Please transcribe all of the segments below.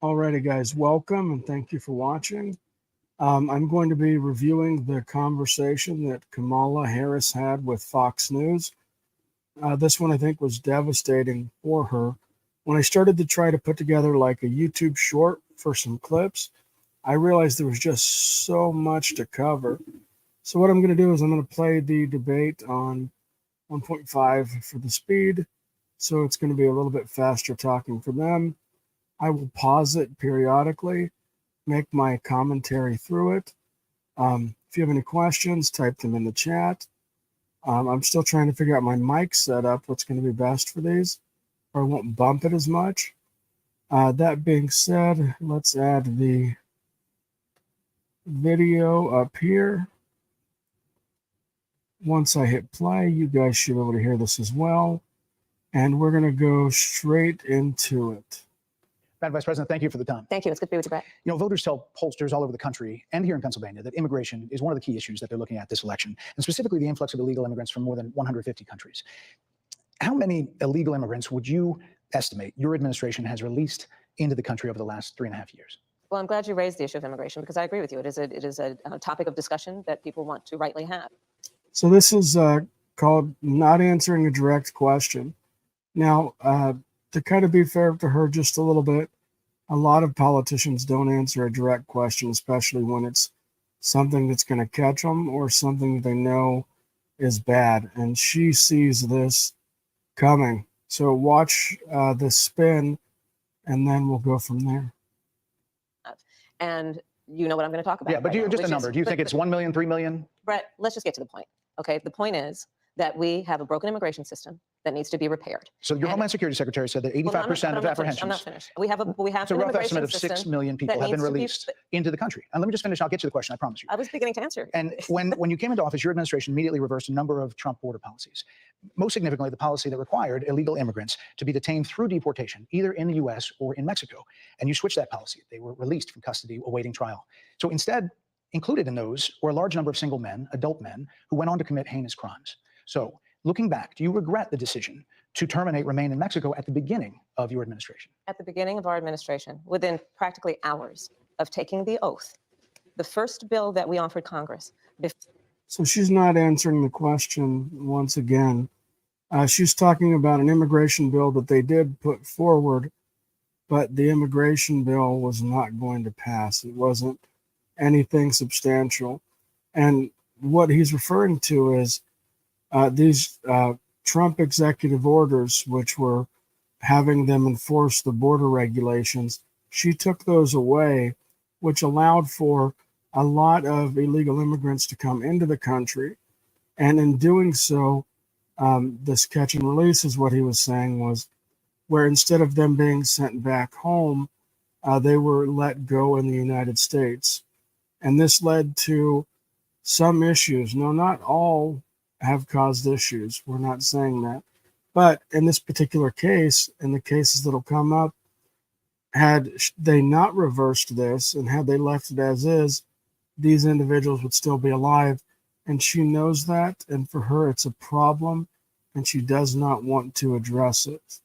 Alrighty, guys, welcome and thank you for watching. I'm going to be reviewing the conversation that Kamala Harris had with Fox News. This one I think was devastating for her. When I started to try to put together like a YouTube short for some clips, I realized there was just so much to cover. So what I'm going to do is I'm going to play the debate on 1.5 for the speed. So it's going to be a little bit faster talking for them. I will pause it periodically, make my commentary through it. If you have any questions, type them in the chat. I'm still trying to figure out my mic setup, what's going to be best for these, or I won't bump it as much. That being said, let's add the video up here. Once I hit play, you guys should be able to hear this as well. And we're going to go straight into it. Madam Vice President, thank you for the time. Thank you. It's good to be with you, Brett. You know, voters tell pollsters all over the country and here in Pennsylvania that immigration is one of the key issues that they're looking at this election, and specifically the influx of illegal immigrants from more than 150 countries. How many illegal immigrants would you estimate your administration has released into the country over the last 3.5 years? Well, I'm glad you raised the issue of immigration because I agree with you. It is a topic of discussion that people want to rightly have. So this is called not answering a direct question. Now, to kind of be fair to her just a little bit, a lot of politicians don't answer a direct question, especially when it's something that's going to catch them or something they know is bad. And she sees this coming. So watch the spin, and then we'll go from there. And you know what I'm going to talk about. Yeah, but right just a number. Do you think it's 1 million, 3 million? Brett, let's just get to the point. Okay, the point is that we have a broken immigration system that needs to be repaired. So your Homeland Security Secretary said that 85% of apprehensions. I'm not finished. We have so an a rough estimate of system 6 million people have been released into the country. And let me just finish. I'll get to the question. I promise you. I was beginning to answer. And when you came into office, your administration immediately reversed a number of Trump border policies. Most significantly, the policy that required illegal immigrants to be detained through deportation, either in the U.S. or in Mexico. And you switched that policy. They were released from custody awaiting trial. So instead, included in those were a large number of single men, adult men, who went on to commit heinous crimes. So looking back, do you regret the decision to terminate remain in Mexico at the beginning of your administration? At the beginning of our administration, within practically hours of taking the oath, the first bill that we offered Congress. So she's not answering the question once again. She's talking about an immigration bill that they did put forward, but the immigration bill was not going to pass. It wasn't anything substantial. And what he's referring to is these Trump executive orders, which were having them enforce the border regulations. She took those away, which allowed for a lot of illegal immigrants to come into the country. And in doing so, this catch and release is what he was saying was where instead of them being sent back home, they were let go in the United States. And this led to some issues. No, not all have caused issues. We're not saying that. But in this particular case, in the cases that'll come up, had they not reversed this and had they left it as is, these individuals would still be alive. And she knows that. And for her, it's a problem. And she does not want to address it.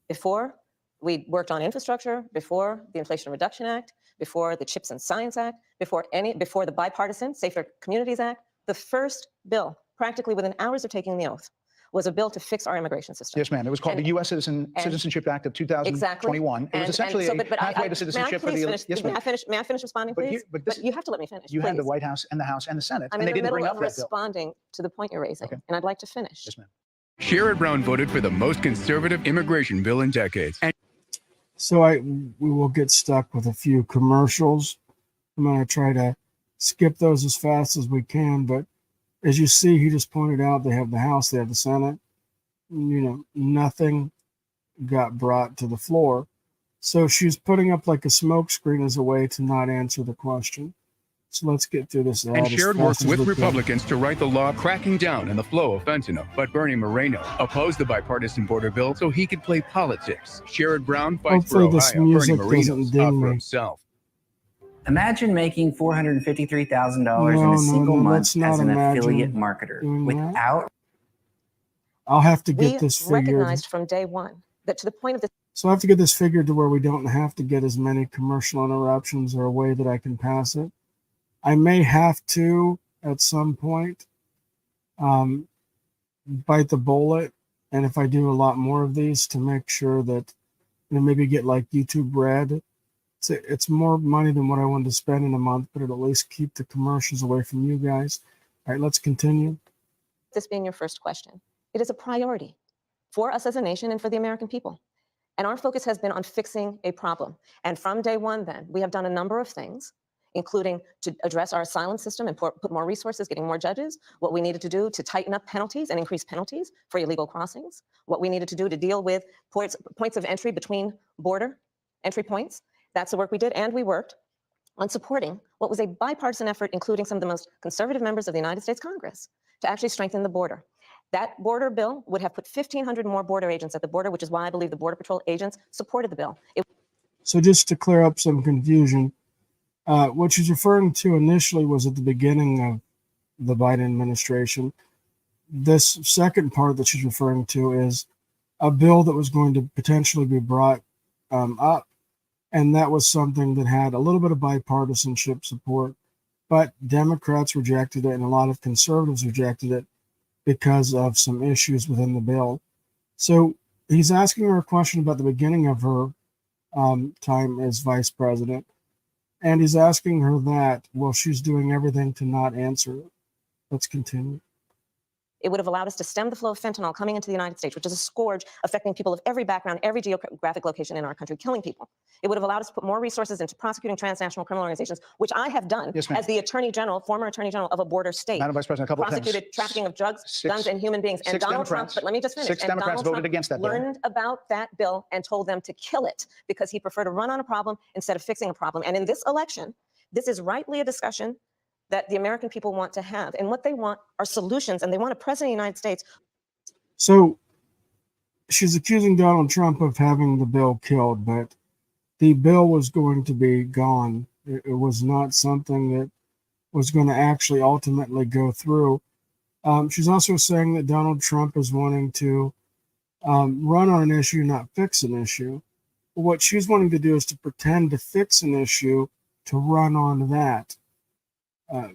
Before we worked on infrastructure, before the Inflation Reduction Act, before the CHIPS and Science Act, before the bipartisan Safer Communities Act, the first bill, practically within hours of taking the oath, was a bill to fix our immigration system. Yes, ma'am. It was called the U.S. Citizenship Act of 2021. Exactly. It was essentially a pathway to citizenship for the elite. Yes, ma'am. May I finish responding, please? But you have to let me finish. You had the White House and the House and the Senate, and they didn't bring up that bill. I'm in the middle of responding to the point you're raising, and I'd like to finish. Yes, ma'am. Sherrod Brown voted for the most conservative immigration bill in decades. So we will get stuck with a few commercials. I'm going to try to skip those as fast as we can. But as you see, he just pointed out they have the House, they have the Senate. You know, nothing got brought to the floor. So she's putting up like a smoke screen as a way to not answer the question. So let's get through this. And Sherrod worked with Republicans to write the law cracking down on the flow of fentanyl. But Bernie Moreno opposed the bipartisan border bill so he could play politics. Sherrod Brown fights for Ohio. Bernie Moreno's out for himself. Imagine making $453,000 in a single month as an affiliate marketer without. I'll have to get this figured. We recognized from day one that to the point of this. So I have to get this figured to where we don't have to get as many commercial interruptions or a way that I can pass it. I may have to, at some point, bite the bullet. And if I do a lot more of these, to make sure that, maybe get like YouTube Red. It's more money than what I wanted to spend in a month, but it'll at least keep the commercials away from you guys. All right, let's continue. This being your first question, it is a priority for us as a nation and for the American people. And our focus has been on fixing a problem. And from day one, then, we have done a number of things, including to address our asylum system and put more resources, getting more judges, what we needed to do to tighten up penalties and increase penalties for illegal crossings, what we needed to do to deal with points of entry between border entry points. That's the work we did, and we worked on supporting what was a bipartisan effort, including some of the most conservative members of the United States Congress, to actually strengthen the border. That border bill would have put 1,500 more border agents at the border, which is why I believe the Border Patrol agents supported the bill. So just to clear up some confusion, what she's referring to initially was at the beginning of the Biden administration. This second part that she's referring to is a bill that was going to potentially be brought up. And that was something that had a little bit of bipartisanship support, but Democrats rejected it and a lot of conservatives rejected it because of some issues within the bill. So he's asking her a question about the beginning of her time as vice president. And he's asking her that while she's doing everything to not answer it. Let's continue. It would have allowed us to stem the flow of fentanyl coming into the United States, which is a scourge affecting people of every background, every geographic location in our country, killing people. It would have allowed us to put more resources into prosecuting transnational criminal organizations, which I have done as the Attorney General, former Attorney General of a border state. Madam Vice President, a couple of prosecuted things. trafficking of drugs, guns, and human beings. And Donald Trump, but let me just finish. Six Democrats voted against that bill. Learned about that bill and told them to kill it because he preferred to run on a problem instead of fixing a problem. And in this election, this is rightly a discussion that the American people want to have. And what they want are solutions, and they want a president of the United States. So she's accusing Donald Trump of having the bill killed, but the bill was going to be gone. It was not something that was going to actually ultimately go through. She's also saying that Donald Trump is wanting to run on an issue, not fix an issue. What she's wanting to do is to pretend to fix an issue to run on that.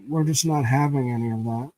We're just not having any of that.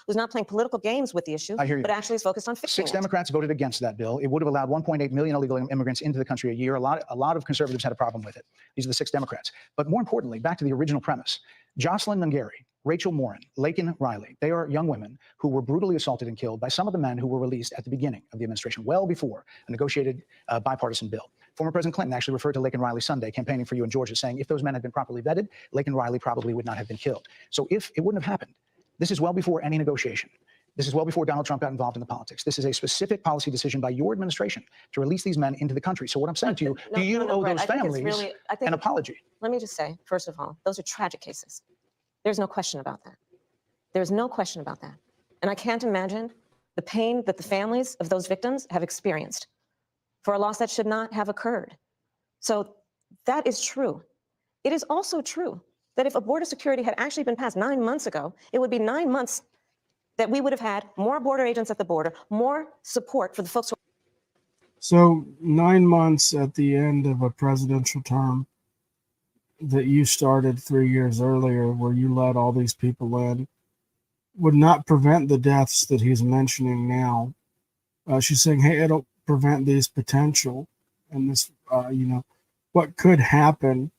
Who's not playing political games with the issue, but actually is focused on fixing it. 6 Democrats voted against that bill. It would have allowed 1.8 million illegal immigrants into the country a year. A lot of conservatives had a problem with it. These are the 6 Democrats. But more importantly, back to the original premise, Jocelyn Nungari, Rachel Morin, Laken Riley, they are young women who were brutally assaulted and killed by some of the men who were released at the beginning of the administration, well before a negotiated bipartisan bill. Former President Clinton actually referred to Laken Riley Sunday, campaigning for you in Georgia, saying if those men had been properly vetted, Laken Riley probably would not have been killed. So if it wouldn't have happened, this is well before any negotiation. This is well before Donald Trump got involved in the politics. This is a specific policy decision by your administration to release these men into the country. So what I'm saying to you, do you owe those families an apology? Let me just say, first of all, those are tragic cases. There's no question about that. There's no question about that. And I can't imagine the pain that the families of those victims have experienced for a loss that should not have occurred. So that is true. It is also true that if a border security had actually been passed 9 months ago, it would be 9 months that we would have had more border agents at the border, more support for the folks who. So 9 months at the end of a presidential term that you started 3 years earlier, where you let all these people in, would not prevent the deaths that he's mentioning now. She's saying, hey, it'll prevent these potential and this, what could happen,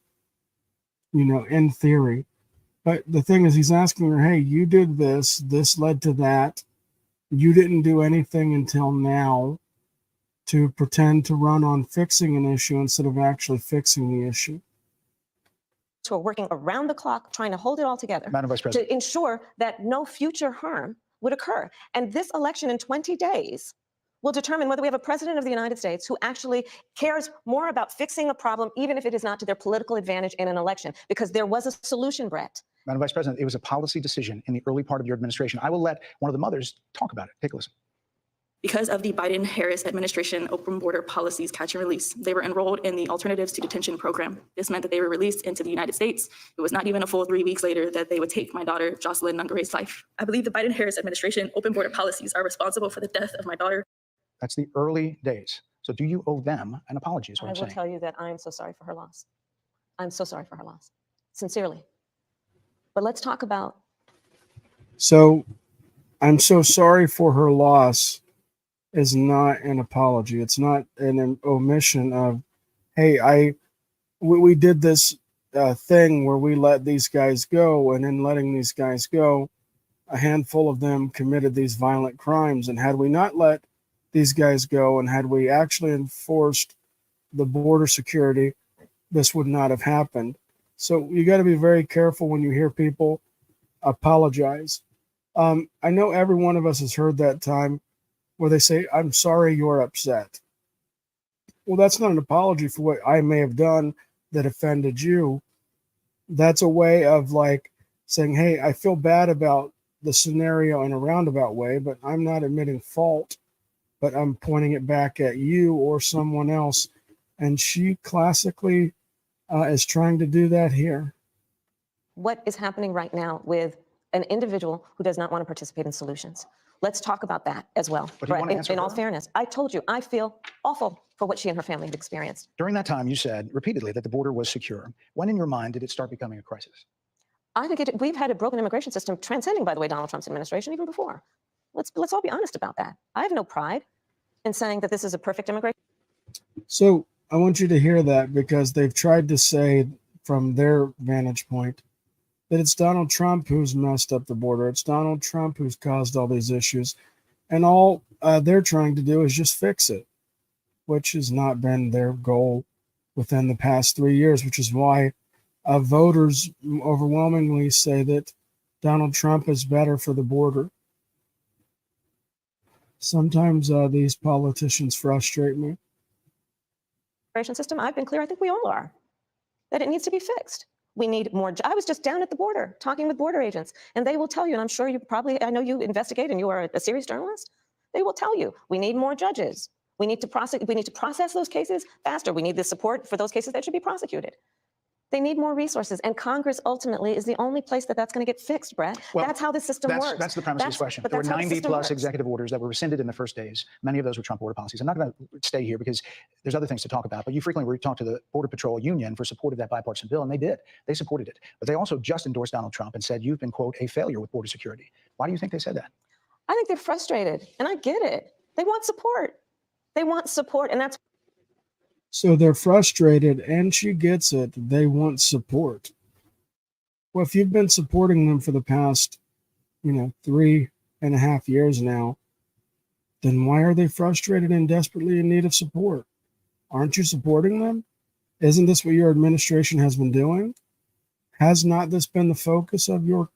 in theory. But the thing is, he's asking her, hey, you did this, this led to that. You didn't do anything until now to pretend to run on fixing an issue instead of actually fixing the issue. Who are working around the clock trying to hold it all together Madam Vice President, to ensure that no future harm would occur. And this election in 20 days will determine whether we have a president of the United States who actually cares more about fixing a problem, even if it is not to their political advantage in an election, because there was a solution, Brett. Madam Vice President, it was a policy decision in the early part of your administration. I will let one of the mothers talk about it. Take a listen. Because of the Biden-Harris administration open border policies catch and release, they were enrolled in the Alternatives to Detention program. This meant that they were released into the United States. It was not even a full 3 weeks later that they would take my daughter, Jocelyn Nungari's life. I believe the Biden-Harris administration open border policies are responsible for the death of my daughter. That's the early days So do you owe them an apology is what I I'm will saying. tell you that I am so sorry for her loss. I'm so sorry for her loss, sincerely. But let's talk about. So I'm so sorry for her loss is not an apology. It's not an omission of, hey, we did this thing where we let these guys go, and in letting these guys go, a handful of them committed these violent crimes. And had we not let these guys go, and had we actually enforced the border security, this would not have happened. So you got to be very careful when you hear people apologize. I know every one of us has heard that time where they say, I'm sorry you're upset. Well, that's not an apology for what I may have done that offended you. That's a way of like saying, hey, I feel bad about the scenario in a roundabout way, but I'm not admitting fault, but I'm pointing it back at you or someone else. And she classically is trying to do that here. What is happening right now with an individual who does not want to participate in solutions? Let's talk about that as well. But do you want to answer in all her? fairness, I told you, I feel awful for what she and her family have experienced. During that time, you said repeatedly that the border was secure. When in your mind did it start becoming a crisis? I think we've had a broken immigration system transcending, by the way, Donald Trump's administration even before. Let's all be honest about that. I have no pride in saying that this is a perfect immigration. So I want you to hear that, because they've tried to say from their vantage point that it's Donald Trump who's messed up the border. It's Donald Trump who's caused all these issues. And all they're trying to do is just fix it, which has not been their goal within the past 3 years, which is why voters overwhelmingly say that Donald Trump is better for the border. Sometimes these politicians frustrate me. Immigration system, I've been clear, I think we all are, that it needs to be fixed. We need more. I was just down at the border talking with border agents, and they will tell you, and I'm sure you probably, I know you investigate and you are a serious journalist, they will tell you, we need more judges. We need to process those cases faster. We need the support for those cases that should be prosecuted. They need more resources, and Congress ultimately is the only place that that's going to get fixed, Brett. Well, that's how the system works. That's the premise of this question. But There were that's how the 90 system plus works. executive orders that were rescinded in the first days. Many of those were Trump border policies. I'm not going to stay here because there's other things to talk about, but you frequently talk to the Border Patrol Union for support of that bipartisan bill, and they did. They supported it. But they also just endorsed Donald Trump and said, you've been, quote, a failure with border security. Why do you think they said that? I think they're frustrated, and I get it. They want support. They want support, and that's. So they're frustrated, and she gets it. They want support. Well, if you've been supporting them for the past, 3.5 years now, then why are they frustrated and desperately in need of support? Aren't you supporting them? Isn't this what your administration has been doing? Has not this been the focus of your,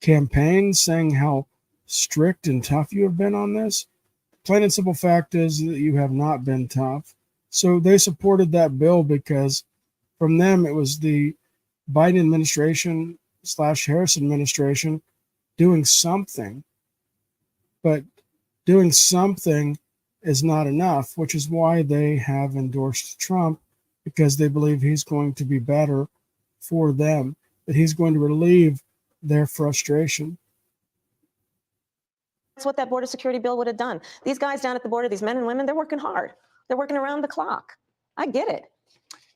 campaign, saying how strict and tough you have been on this? Plain and simple fact is that you have not been tough. So they supported that bill because from them, it was the Biden administration / Harris administration doing something. But doing something is not enough, which is why they have endorsed Trump, because they believe he's going to be better for them, that he's going to relieve their frustration. That's what that border security bill would have done. These guys down at the border, these men and women, they're working hard. They're working around the clock. I get it.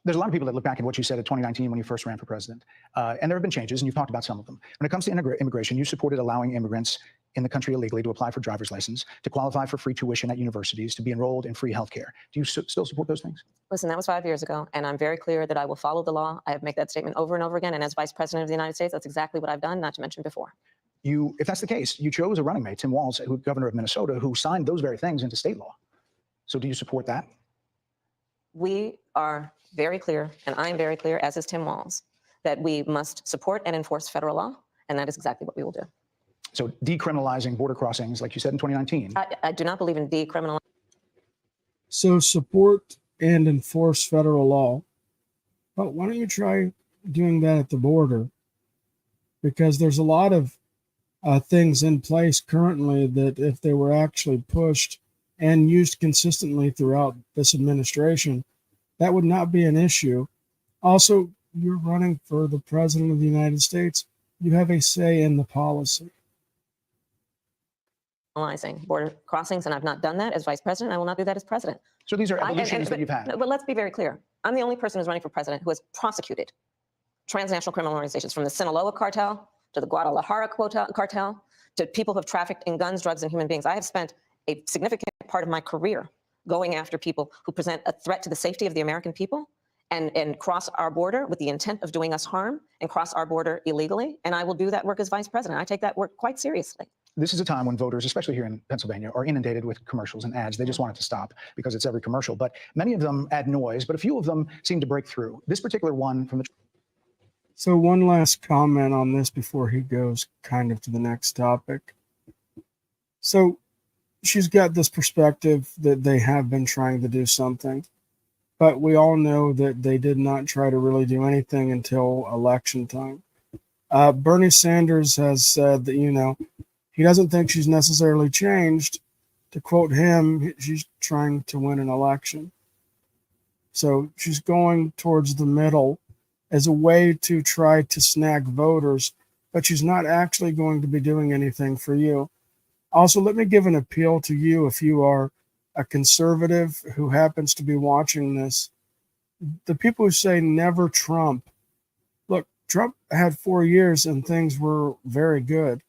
There's a lot of people that look back at what you said in 2019 when you first ran for president. And there have been changes, and you've talked about some of them. When it comes to immigration, you supported allowing immigrants in the country illegally to apply for driver's license, to qualify for free tuition at universities, to be enrolled in free healthcare. Do you still support those things? Listen, that was 5 years ago, and I'm very clear that I will follow the law. I have made that statement over and over again, and as vice president of the United States, that's exactly what I've done, not to mention before. If that's the case, you chose a running mate, Tim Walz, governor of Minnesota, who signed those very things into state law. So do you support that? We are very clear, and I am very clear, as is Tim Walz, that we must support and enforce federal law, and that is exactly what we will do. So decriminalizing border crossings, like you said in 2019. I do not believe in decriminalizing. So support and enforce federal law. Well, why don't you try doing that at the border? Because there's a lot of things in place currently that if they were actually pushed and used consistently throughout this administration, that would not be an issue. Also, you're running for the president of the United States. You have a say in the policy. criminalizing border crossings, and I've not done that as vice president. I will not do that as president. So these are evolutions that you've had. But let's be very clear. I'm the only person who's running for president who has prosecuted transnational criminal organizations, from the Sinaloa cartel to the Guadalajara cartel to people who have trafficked in guns, drugs, and human beings. I have spent a significant part of my career going after people who present a threat to the safety of the American people and cross our border with the intent of doing us harm and cross our border illegally. And I will do that work as vice president. I take that work quite seriously. This is a time when voters, especially here in Pennsylvania, are inundated with commercials and ads. They just want it to stop because it's every commercial. But many of them add noise, but a few of them seem to break through. This particular one from the... So one last comment on this before he goes kind of to the next topic. So she's got this perspective that they have been trying to do something, but we all know that they did not try to really do anything until election time. Bernie Sanders has said that, he doesn't think she's necessarily changed. To quote him, she's trying to win an election. So she's going towards the middle as a way to try to snag voters, but she's not actually going to be doing anything for you. Also, let me give an appeal to you if you are a conservative who happens to be watching this. The people who say never Trump, look, Trump had 4 years and things were very good.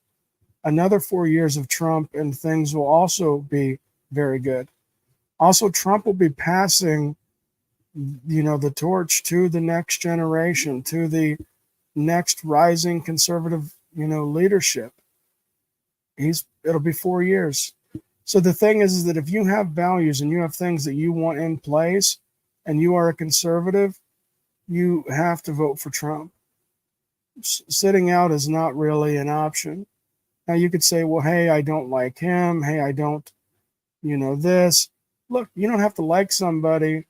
Another 4 years of Trump and things will also be very good. Also, Trump will be passing, the torch to the next generation, to the next rising conservative, leadership. It'll be 4 years. So the thing is that if you have values and you have things that you want in place and you are a conservative, you have to vote for Trump. Sitting out is not really an option. Now you could say, well, hey, I don't like him. Hey, I don't, this. Look, you don't have to like somebody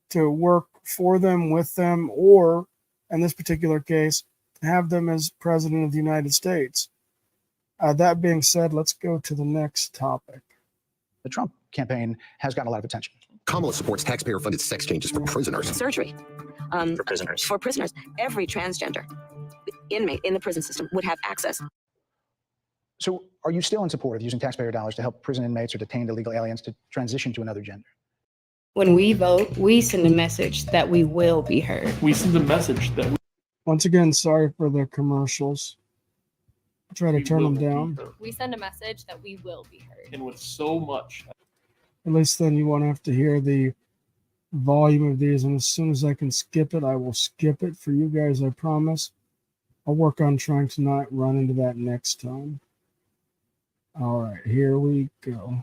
to work for them, with them, or in this particular case, have them as president of the United States. That being said, let's go to the next topic. The Trump campaign has gotten a lot of attention. Kamala supports taxpayer-funded sex changes for prisoners. Surgery. For prisoners. For prisoners. Every transgender inmate in the prison system would have access. So are you still in support of using taxpayer dollars to help prison inmates or detained illegal aliens to transition to another gender? When we vote, we send a message that we will be heard. We send a message that Once again, sorry for the commercials. I'll try to turn them down. We send a message that we will be heard. And with so much. At least then you won't have to hear the volume of these. And as soon as I can skip it, I will skip it for you guys, I promise. I'll work on trying to not run into that next time. All right, here we go.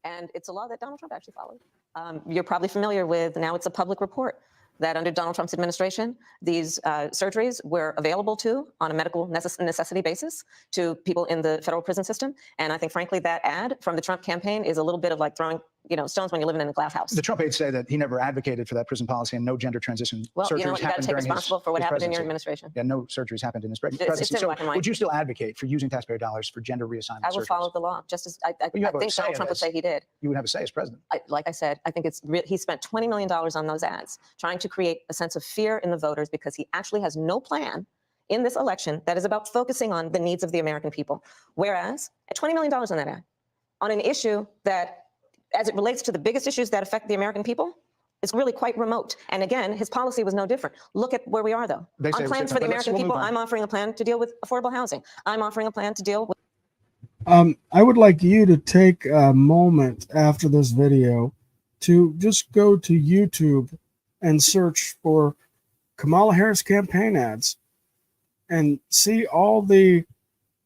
And it's a law that Donald Trump actually followed. You're probably familiar with, now it's a public report, that under Donald Trump's administration, these surgeries were available on a medical necessity basis to people in the federal prison system. And I think, frankly, that ad from the Trump campaign is a little bit of like throwing stones when you're living in a glass house. The Trump aides say that he never advocated for that prison policy and no gender transition surgeries well, you got to take responsible for what happened in your administration. Yeah, no surgeries happened in his presidency. It's in black and white. Would you still advocate for using taxpayer dollars for gender reassignment I would surgeries? follow the law, just as I think Donald Trump would say he did. You would have a say as president. Like I said, I think he spent $20 million on those ads, trying to create a sense of fear in the voters because he actually has no plan in this election that is about focusing on the needs of the American people. Whereas at $20 million on that ad, on an issue that, as it relates to the biggest issues that affect the American people, it's really quite remote. And again, his policy was no different. Look at where we are, though. On plans for the American people, I'm offering a plan to deal with affordable housing. I'm offering a plan to deal with... I would like you to take a moment after this video to just go to YouTube and search for Kamala Harris campaign ads and see all the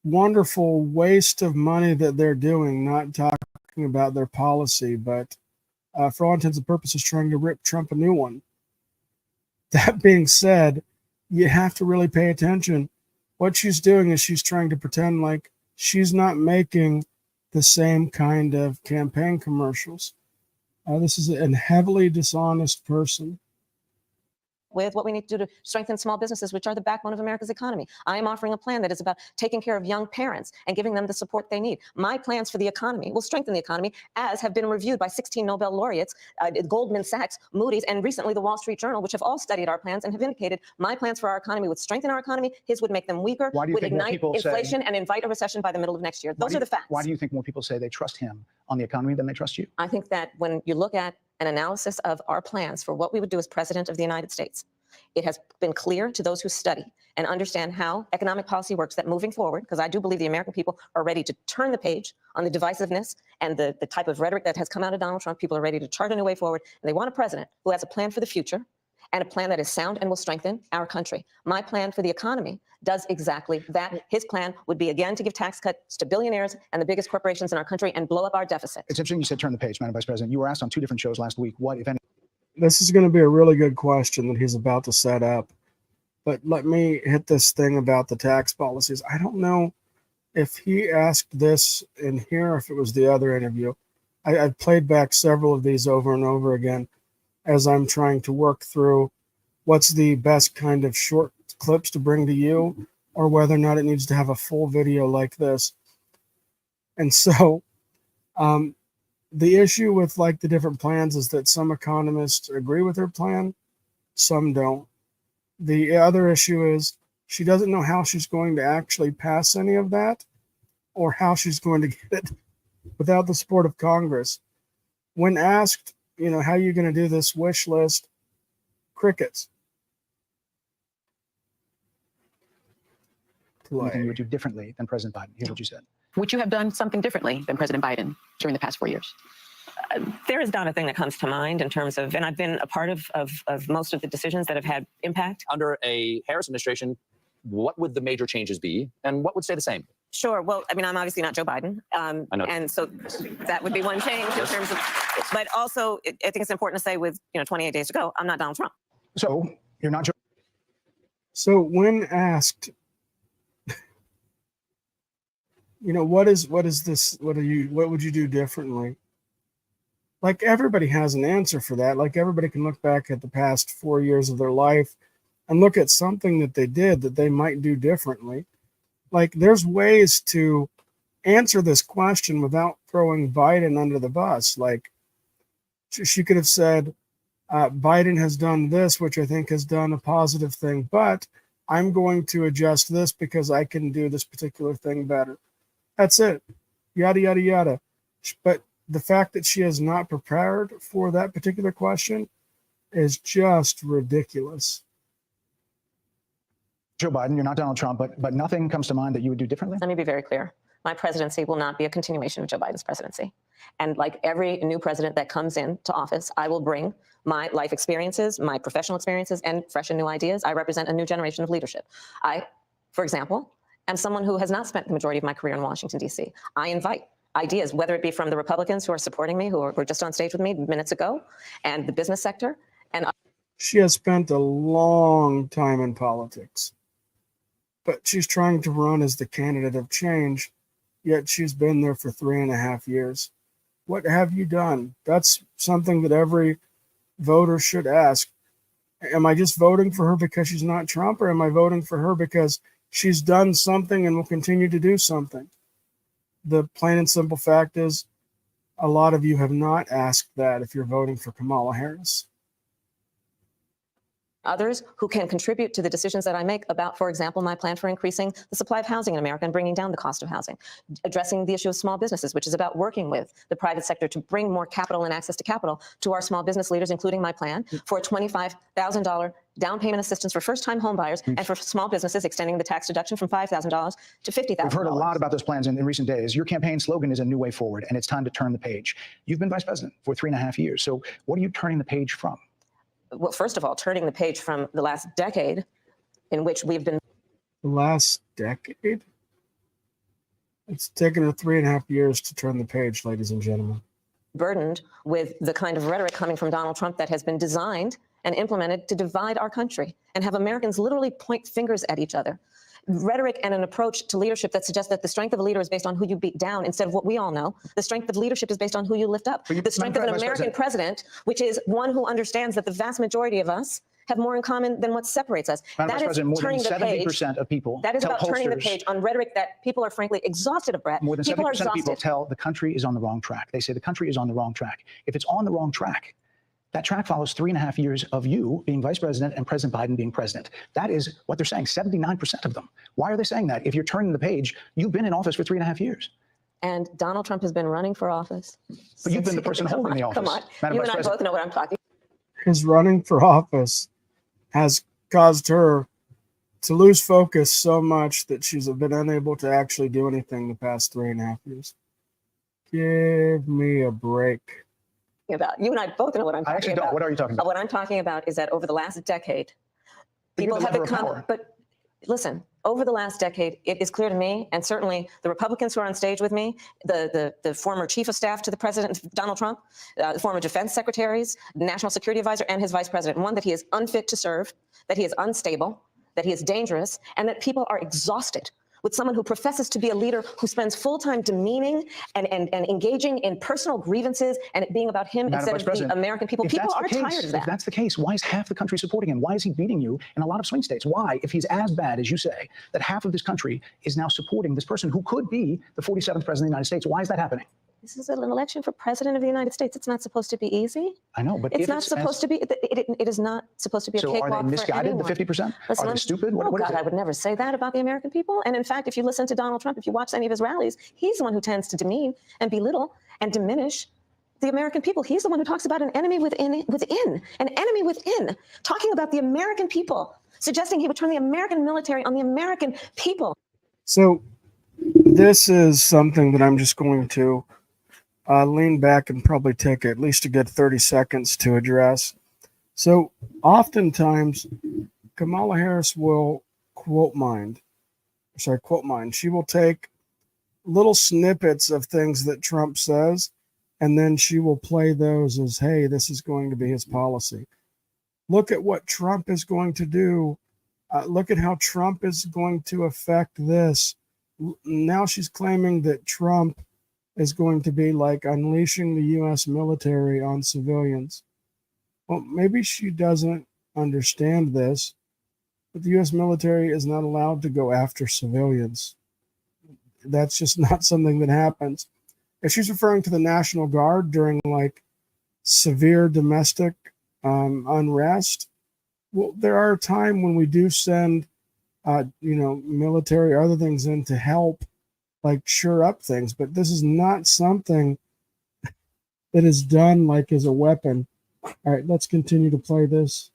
wonderful waste of money that they're doing, not talking about their policy, but for all intents and purposes trying to rip Trump a new one. That being said, you have to really pay attention. What she's doing is she's trying to pretend like she's not making the same kind of campaign commercials. This is a heavily dishonest person. with what we need to do to strengthen small businesses, which are the backbone of America's economy. I am offering a plan that is about taking care of young parents and giving them the support they need. My plans for the economy will strengthen the economy, as have been reviewed by 16 Nobel laureates, Goldman Sachs, Moody's, and recently the Wall Street Journal, which have all studied our plans and have indicated my plans for our economy would strengthen our economy, his would make them weaker, would ignite inflation and invite a recession by the middle of next year. Those are the facts. Why do you think more people say they trust him on the economy than they trust you? I think that when you look at an analysis of our plans for what we would do as president of the United States, it has been clear to those who study and understand how economic policy works that moving forward, because I do believe the American people are ready to turn the page on the divisiveness and the type of rhetoric that has come out of Donald Trump. People are ready to chart a new way forward, and they want a president who has a plan for the future and a plan that is sound and will strengthen our country. My plan for the economy does exactly that. His plan would be, again, to give tax cuts to billionaires and the biggest corporations in our country and blow up our deficit. It's interesting you said turn the page, Madam Vice President. You were asked on 2 different shows last week what, if any. This is going to be a really good question that he's about to set up. But let me hit this thing about the tax policies. I don't know if he asked this in here or if it was the other interview. I've played back several of these over and over again as I'm trying to work through what's the best kind of short clips to bring to you, or whether or not it needs to have a full video like this. And so the issue with like the different plans is that some economists agree with her plan, some don't. The other issue is she doesn't know how she's going to actually pass any of that or how she's going to get it without the support of Congress. When asked, you know, how are you going to do this wish list? Crickets. Anything you would do differently than President Biden? Here's what you said. Would you have done something differently than President Biden during the past 4 years? There is not a thing that comes to mind in terms of, and I've been a part of most of the decisions that have had impact. Under a Harris administration, what would the major changes be and what would stay the same? Sure. Well, I mean, I'm obviously not Joe Biden. I know. And so that would be one change in terms of, but also I think it's important to say with, 28 days to go, I'm not Donald Trump. So you're not Joe. So when asked, what is this? What would you do differently? Like everybody has an answer for that. Like everybody can look back at the past 4 years of their life and look at something that they did that they might do differently. Like there's ways to answer this question without throwing Biden under the bus. Like she could have said, Biden has done this, which I think has done a positive thing, but I'm going to adjust this because I can do this particular thing better. That's it. Yada, yada, yada. But the fact that she is not prepared for that particular question is just ridiculous. Joe Biden, you're not Donald Trump, but nothing comes to mind that you would do differently? Let me be very clear. My presidency will not be a continuation of Joe Biden's presidency. And like every new president that comes into office, I will bring my life experiences, my professional experiences, and fresh and new ideas. I represent a new generation of leadership. I, for example, am someone who has not spent the majority of my career in Washington, D.C. I invite ideas, whether it be from the Republicans who are supporting me, who were just on stage with me minutes ago, and the business sector. And she has spent a long time in politics, but she's trying to run as the candidate of change, yet she's been there for 3.5 years. What have you done? That's something that every voter should ask. Am I just voting for her because she's not Trump, or am I voting for her because she's done something and will continue to do something? The plain and simple fact is, a lot of you have not asked that if you're voting for Kamala Harris. Others who can contribute to the decisions that I make about, for example, my plan for increasing the supply of housing in America and bringing down the cost of housing, addressing the issue of small businesses, which is about working with the private sector to bring more capital and access to capital to our small business leaders, including my plan for a $25,000 down payment assistance for first-time home buyers and for small businesses, extending the tax deduction from $5,000 to $50,000. We've heard a lot about those plans in recent days. Your campaign slogan is a new way forward, and it's time to turn the page. You've been vice president for 3.5 years. So what are you turning the page from? Well, first of all, turning the page from the last decade in which we've been. The last decade? It's taken her 3.5 years to turn the page, ladies and gentlemen. Burdened with the kind of rhetoric coming from Donald Trump that has been designed and implemented to divide our country and have Americans literally point fingers at each other. Rhetoric and an approach to leadership that suggests that the strength of a leader is based on who you beat down instead of what we all know. The strength of leadership is based on who you lift up. The strength of an American president, which is one who understands that the vast majority of us have more in common than what separates us. Madam Vice President, more than turning the page. 70% of people That is tell about turning the pollsters- page on rhetoric that people are frankly exhausted of, Brett. More than People are 70% of people exhausted. tell the country is on the wrong track. They say the country is on the wrong track. If it's on the wrong track, that track follows 3.5 years of you being vice president and President Biden being president. That is what they're saying, 79% of them. Why are they saying that? If you're turning the page, you've been in office for 3.5 years. And Donald Trump has been running for office. But you've been the person holding the office. Come on. Madam You Vice and I President. both know what I'm talking about. His running for office has caused her to lose focus so much that she's been unable to actually do anything the past 3.5 years. Give me a break. About. You and I both know what I'm talking about. I actually don't. What are you talking about? What I'm talking about is that over the last decade, But people you're have the lever of become. power. But listen, over the last decade, it is clear to me, and certainly the Republicans who are on stage with me, the former chief of staff to the president, Donald Trump, the former defense secretaries, national security advisor, and his vice president, one, that he is unfit to serve, that he is unstable, that he is dangerous, and that people are exhausted with someone who professes to be a leader who spends full time demeaning and engaging in personal grievances and it being about him Madam instead Vice of President, the American people. if People that's are the case, tired of that. If that's the case, why is half the country supporting him? Why is he beating you in a lot of swing states? Why, if he's as bad as you say, that half of this country is now supporting this person who could be the 47th president of the United States? Why is that happening? This is an election for president of the United States. It's not supposed to be easy. I know, but It's not supposed to be. It is not supposed to be a So cakewalk are they misguided, the for 50%? Listen, Are they stupid? Oh, What is God, it? I would never say that about the American people. And in fact, if you listen to Donald Trump, if you watch any of his rallies, he's the one who tends to demean and belittle and diminish the American people. He's the one who talks about an enemy within, an enemy within, talking about the American people, suggesting he would turn the American military on the American people. So this is something that I'm just going to lean back and probably take at least a good 30 seconds to address. So oftentimes Kamala Harris will quote mine. She will take little snippets of things that Trump says, and then she will play those as, hey, this is going to be his policy. Look at what Trump is going to do. Look at how Trump is going to affect this. Now she's claiming that Trump is going to be like unleashing the U.S. military on civilians. Well, maybe she doesn't understand this, but the U.S. military is not allowed to go after civilians. That's just not something that happens. If she's referring to the National Guard during like severe domestic unrest, well, there are times when we do send, military or other things in to help, like sure up things. But this is not something that is done like as a weapon. All right, let's continue to play this.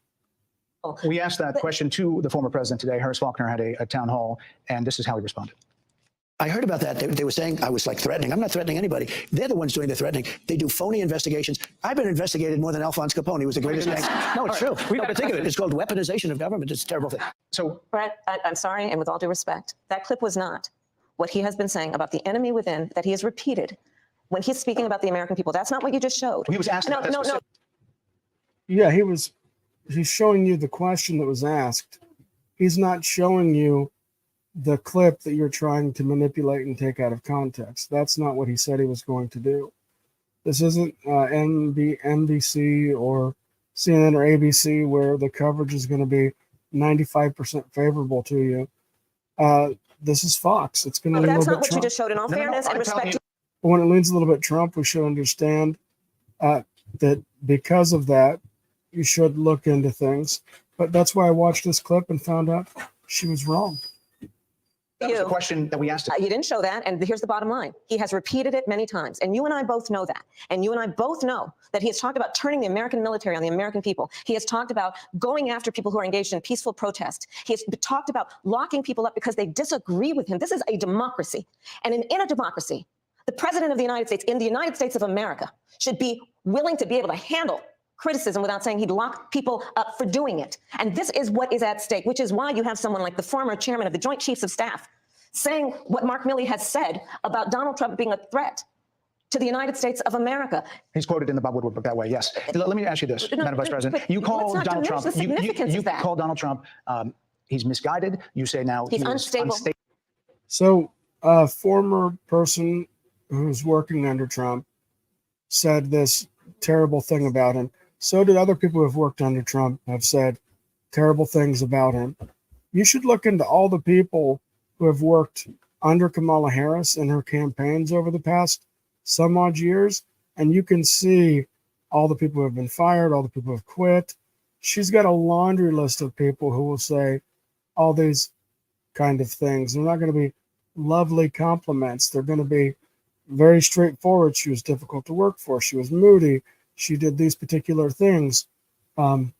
We asked that question to the former president today. Harris Faulkner had a town hall, and this is how he responded. I heard about that. They were saying I was like threatening. I'm not threatening anybody. They're the ones doing the threatening. They do phony investigations. I've been investigated more than Alphonse Capone. He was the greatest thing. No, it's true. No, but think of it. It's called weaponization of government. It's a terrible thing. So, Brett, I'm sorry, and with all due respect, that clip was not what he has been saying about the enemy within that he has repeated when he's speaking about the American people. That's not what you just showed. He was asked about that specific- Yeah, he's showing you the question that was asked. He's not showing you the clip that you're trying to manipulate and take out of context. That's not what he said he was going to do. This isn't NBC or CNN or ABC where the coverage is going to be 95% favorable to you. This is Fox. It's going to lean a That's little not bit what you Trump. just showed. In all fairness and respect. But when it leans a little bit Trump, we should understand that because of that, you should look into things. But that's why I watched this clip and found out she was wrong. That was the question that we asked him. You didn't show that, and here's the bottom line. He has repeated it many times, and you and I both know that. And you and I both know that he has talked about turning the American military on the American people. He has talked about going after people who are engaged in peaceful protest. He has talked about locking people up because they disagree with him. This is a democracy. And in a democracy, the president of the United States, in the United States of America, should be willing to be able to handle criticism without saying he'd lock people up for doing it. And this is what is at stake, which is why you have someone like the former chairman of the Joint Chiefs of Staff saying what Mark Milley has said about Donald Trump being a threat to the United States of America. He's quoted in the Bob Woodward book that way, yes. Let me ask you this, Madam Vice President. You call Donald Trump, you call Donald Trump, he's misguided. You say now he's unstable. So a former person who's working under Trump said this terrible thing about him. So did other people who have worked under Trump have said terrible things about him. You should look into all the people who have worked under Kamala Harris in her campaigns over the past some odd years, and you can see all the people who have been fired, all the people who have quit. She's got a laundry list of people who will say all these kind of things. They're not going to be lovely compliments. They're going to be very straightforward. She was difficult to work for. She was moody. She did these particular things. Pulling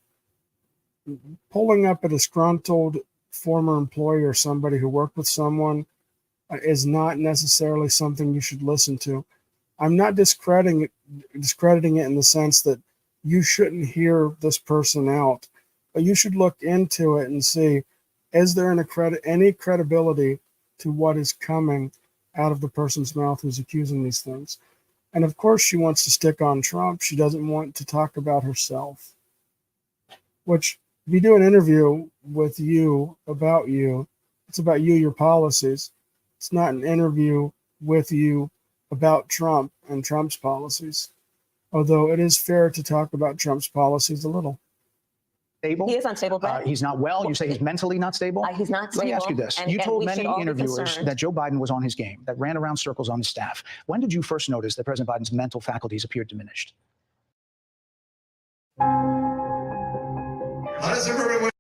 up a disgruntled former employee or somebody who worked with someone is not necessarily something you should listen to. I'm not discrediting it in the sense that you shouldn't hear this person out, but you should look into it and see, is there any credibility to what is coming out of the person's mouth who's accusing these things? And of course, she wants to stick on Trump. She doesn't want to talk about herself, which if you do an interview with you, it's about you, your policies. It's not an interview with you about Trump and Trump's policies, although it is fair to talk about Trump's policies a little. Stable? He is unstable, Brett. He's not well. You say he's mentally not stable? He's not stable. Let me ask you this. You told many interviewers that Joe Biden was on his game, that ran around circles on his staff. When did you first notice that President Biden's mental faculties appeared diminished? How does everyone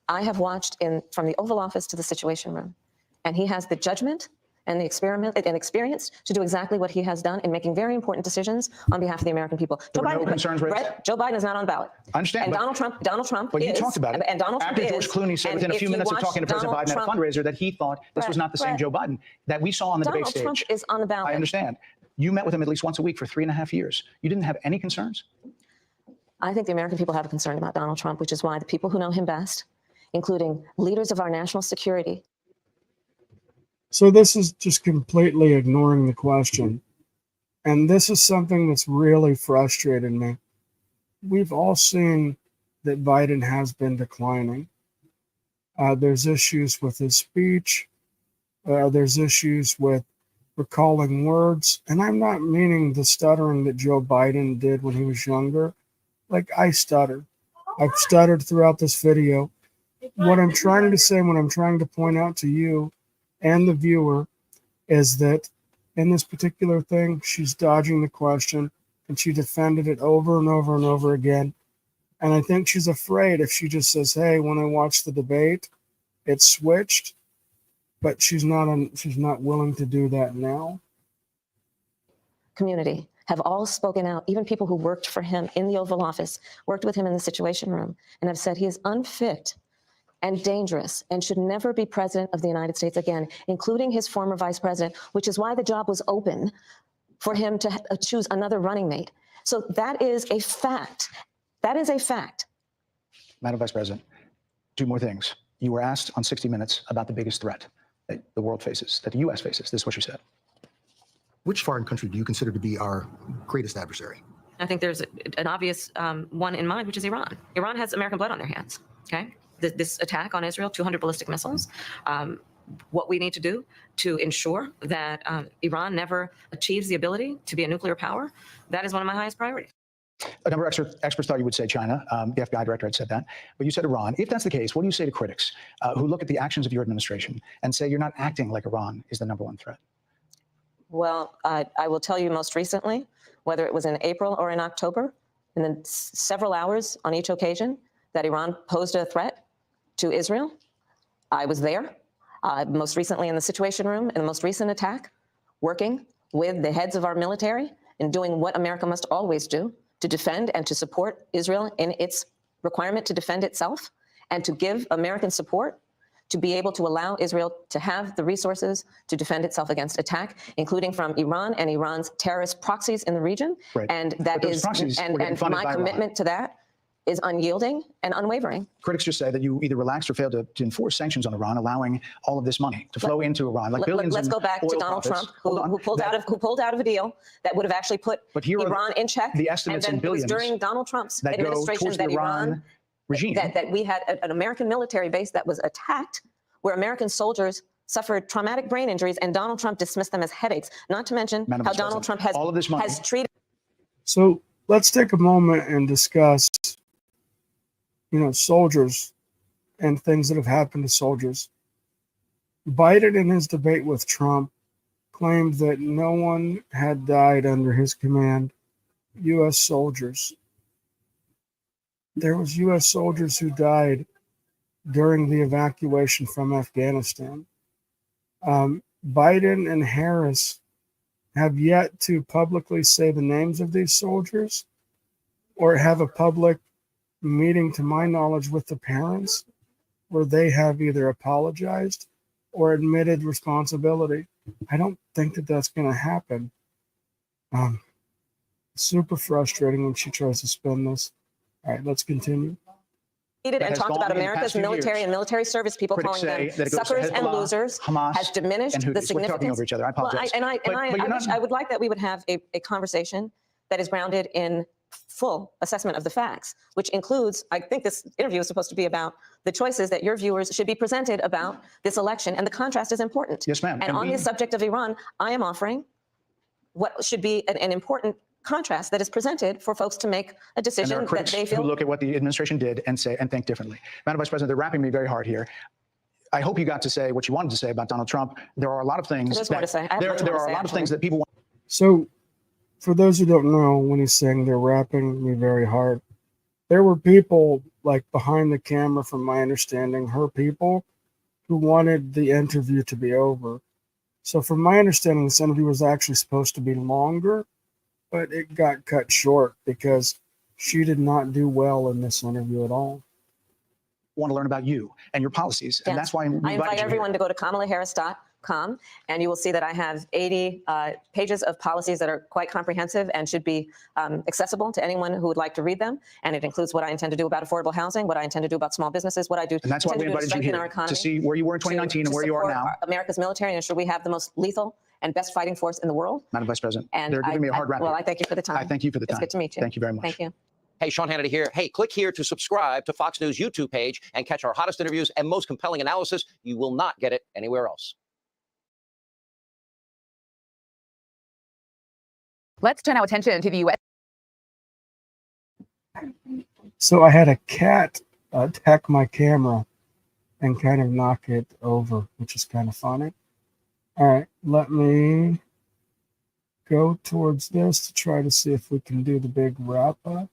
I have watched from the Oval Office to the Situation Room, and he has the judgment and the experience to do exactly what he has done in making very important decisions on behalf of the American people. Joe Biden is not on the ballot. I understand. And Donald Trump but is. You talked about it. And Donald Trump after is. George Clooney said within a few minutes of talking to President Biden at a fundraiser that he thought this was not the same Joe Biden that we saw on the debate stage. Donald Trump is on the ballot. I understand. You met with him at least once a week for 3.5 years. You didn't have any concerns? I think the American people have a concern about Donald Trump, which is why the people who know him best, including leaders of our national security. So this is just completely ignoring the question. And this is something that's really frustrated me. We've all seen that Biden has been declining. There's issues with his speech. There's issues with recalling words. And I'm not meaning the stuttering that Joe Biden did when he was younger. Like, I stutter. I've stuttered throughout this video. What I'm trying to say, what I'm trying to point out to you and the viewer is that in this particular thing, she's dodging the question and she defended it over and over and over again. And I think she's afraid if she just says, hey, when I watched the debate, it switched, but she's not willing to do that now. Community have all spoken out, even people who worked for him in the Oval Office, worked with him in the Situation Room, and have said he is unfit and dangerous and should never be president of the United States again, including his former vice president, which is why the job was open for him to choose another running mate. So that is a fact. That is a fact. Madam Vice President, two more things. You were asked on 60 Minutes about the biggest threat that the world faces, that the U.S. faces. This is what you said. Which foreign country do you consider to be our greatest adversary? I think there's an obvious one in mind, which is Iran. Iran has American blood on their hands, okay? This attack on Israel, 200 ballistic missiles, what we need to do to ensure that Iran never achieves the ability to be a nuclear power, that is one of my highest priorities. A number of experts thought you would say China. The FBI director had said that. But you said Iran. If that's the case, what do you say to critics who look at the actions of your administration and say you're not acting like Iran is the number one threat? Well, I will tell you most recently, whether it was in April or in October, and then several hours on each occasion that Iran posed a threat to Israel, I was there. Most recently in the Situation Room, in the most recent attack, working with the heads of our military and doing what America must always do to defend and to support Israel in its requirement to defend itself. and to give American support to be able to allow Israel to have the resources to defend itself against attack, including from Iran and Iran's terrorist proxies in the region. Right. And that is, and my commitment to that is unyielding and unwavering. Critics just say that you either relaxed or failed to enforce sanctions on Iran, allowing all of this money to flow into Iran, like billions. Let's go back to Donald Trump, who pulled out of a deal that would have actually put Iran in check. The estimates in billions during Donald Trump's administration that Iran regime. That we had an American military base that was attacked, where American soldiers suffered traumatic brain injuries, and Donald Trump dismissed them as headaches. Not to mention how Donald Trump has all of this money. has treated. So let's take a moment and discuss, soldiers and things that have happened to soldiers. Biden, in his debate with Trump, claimed that no one had died under his command. U.S. soldiers. There was U.S. soldiers who died during the evacuation from Afghanistan. Biden and Harris have yet to publicly say the names of these soldiers or have a public meeting, to my knowledge, with the parents where they have either apologized or admitted responsibility. I don't think that that's going to happen. Super frustrating when she tries to spin this. All right, let's continue. And talked about America's military and military service people, calling them suckers and losers, Hamas, has diminished the significance. We're talking over each other. I apologize. I would like that we would have a conversation that is grounded in full assessment of the facts, which includes, I think this interview is supposed to be about the choices that your viewers should be presented about this election, and the contrast is important. Yes, ma'am. And on the subject of Iran, I am offering what should be an important contrast that is presented for folks to make a decision and there are that they feel. Who look at what the administration did and say and think differently. Madam Vice President, they're wrapping me very hard here. I hope you got to say what you wanted to say about Donald Trump. There are a lot of things. There's more to say. There are a lot of things that people want. So, for those who don't know, when he's saying they're wrapping me very hard, there were people like behind the camera, from my understanding, her people, who wanted the interview to be over. So, from my understanding, this interview was actually supposed to be longer, but it got cut short because she did not do well in this interview at all. Want to learn about you and your policies, and that's why I invite everyone to go to KamalaHarris.com, and you will see that I have 80 pages of policies that are quite comprehensive and should be accessible to anyone who would like to read them. And it includes what I intend to do about affordable housing, what I intend to do about small businesses, what I do. And that's why we invited you here, to see where you were in 2019 and where you are now. America's military, and ensure we have the most lethal and best fighting force in the world. Madam Vice President, and they're giving me a hard rap. Well, I thank you for the time. I thank you for the time. It's good to meet you. Thank you very much. Thank you. Hey, Sean Hannity here. Hey, click here to subscribe to Fox News YouTube page and catch our hottest interviews and most compelling analysis. You will not get it anywhere else. Let's turn our attention to the U.S. So I had a cat attack my camera and kind of knock it over, which is kind of funny. All right, let me go towards this to try to see if we can do the big wrap up.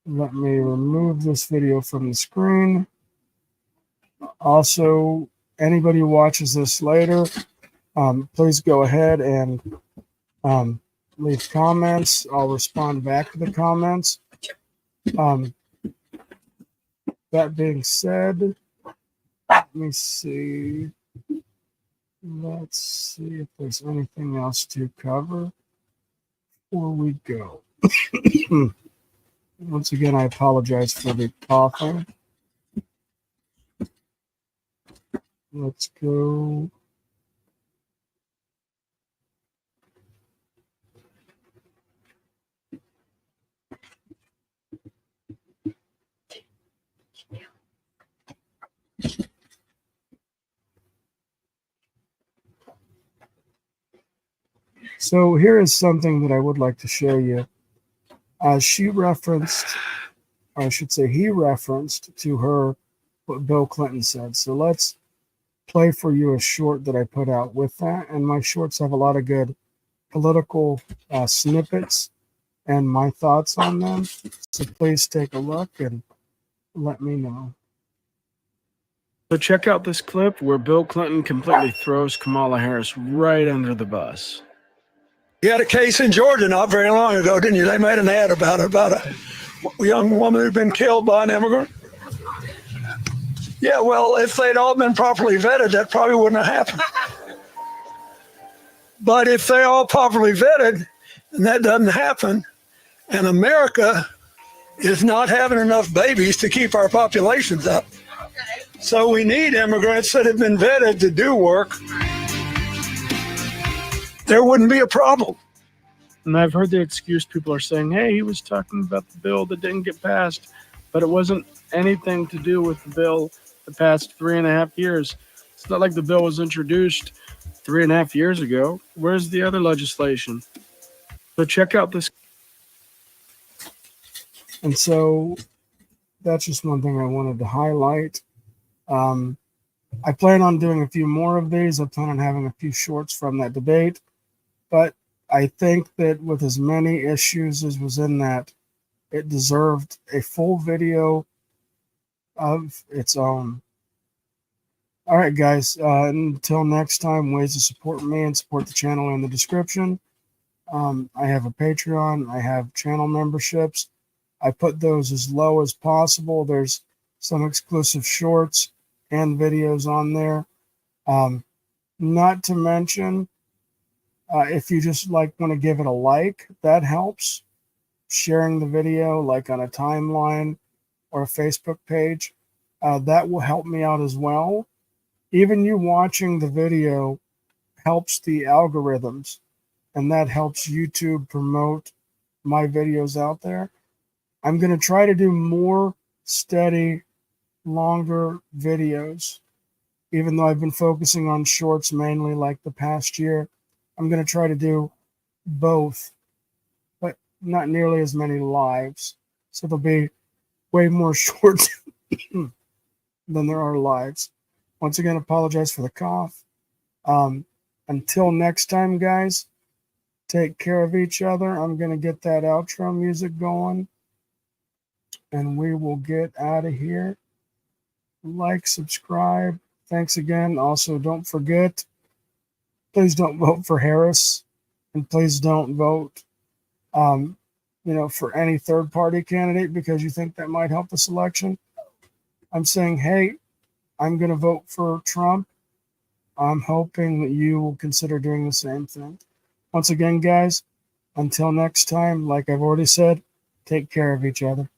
Let me remove this video from the screen. Also, anybody who watches this later, please go ahead and leave comments. I'll respond back to the comments. That being said, let me see. Let's see if there's anything else to cover before we go. Once again, I apologize for the coughing. Let's go. So here is something that I would like to show you. She referenced, or I should say he referenced to her what Bill Clinton said. So let's play for you a short that I put out with that. And my shorts have a lot of good political snippets and my thoughts on them. So please take a look and let me know. So check out this clip where Bill Clinton completely throws Kamala Harris right under the bus. You had a case in Georgia not very long ago, didn't you? They made an ad about a young woman who'd been killed by an immigrant? Yeah, well, if they'd all been properly vetted, that probably wouldn't have happened. But if they're all properly vetted, and that doesn't happen, and America is not having enough babies to keep our populations up. So we need immigrants that have been vetted to do work. There wouldn't be a problem. And I've heard the excuse people are saying, hey, he was talking about the bill that didn't get passed, but it wasn't anything to do with the bill that passed 3.5 years. It's not like the bill was introduced 3.5 years ago. Where's the other legislation? So check out this. And so that's just one thing I wanted to highlight. I plan on doing a few more of these. I plan on having a few shorts from that debate. But I think that with as many issues as was in that, it deserved a full video of its own. All right, guys. Until next time, ways to support me and support the channel in the description. I have a Patreon. I have channel memberships. I put those as low as possible. There's some exclusive shorts and videos on there. Not to mention, if you just want to give it a like, that helps. Sharing the video like on a timeline or a Facebook page, that will help me out as well. Even you watching the video helps the algorithms, and that helps YouTube promote my videos out there. I'm going to try to do more steady, longer videos, even though I've been focusing on shorts mainly like the past year. I'm going to try to do both, but not nearly as many lives. So there'll be way more shorts than there are lives. Once again, apologize for the cough. Until next time, guys, take care of each other. I'm going to get that outro music going, and we will get out of here. Like, subscribe. Thanks again. Also, don't forget, please don't vote for Harris, and please don't vote, for any third-party candidate because you think that might help this election. I'm saying, hey, I'm going to vote for Trump. I'm hoping that you will consider doing the same thing. Once again, guys, until next time, like I've already said, take care of each other.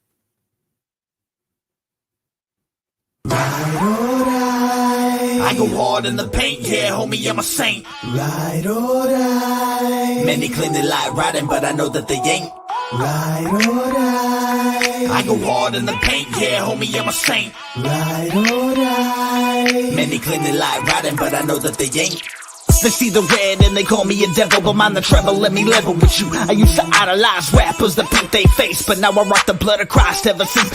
I go hard in the paint, yeah, homie, I'm a saint. Ride or die. Many claim they like riding, but I know that they ain't. Ride or die. I go hard in the paint, yeah, homie, I'm a saint. Ride or die. Many claim they like riding, but I know that they ain't. They see the red and they call me a devil, but mind the treble, let me level with you. I used to idolize rappers that paint they face, but now I rock the blood of Christ ever since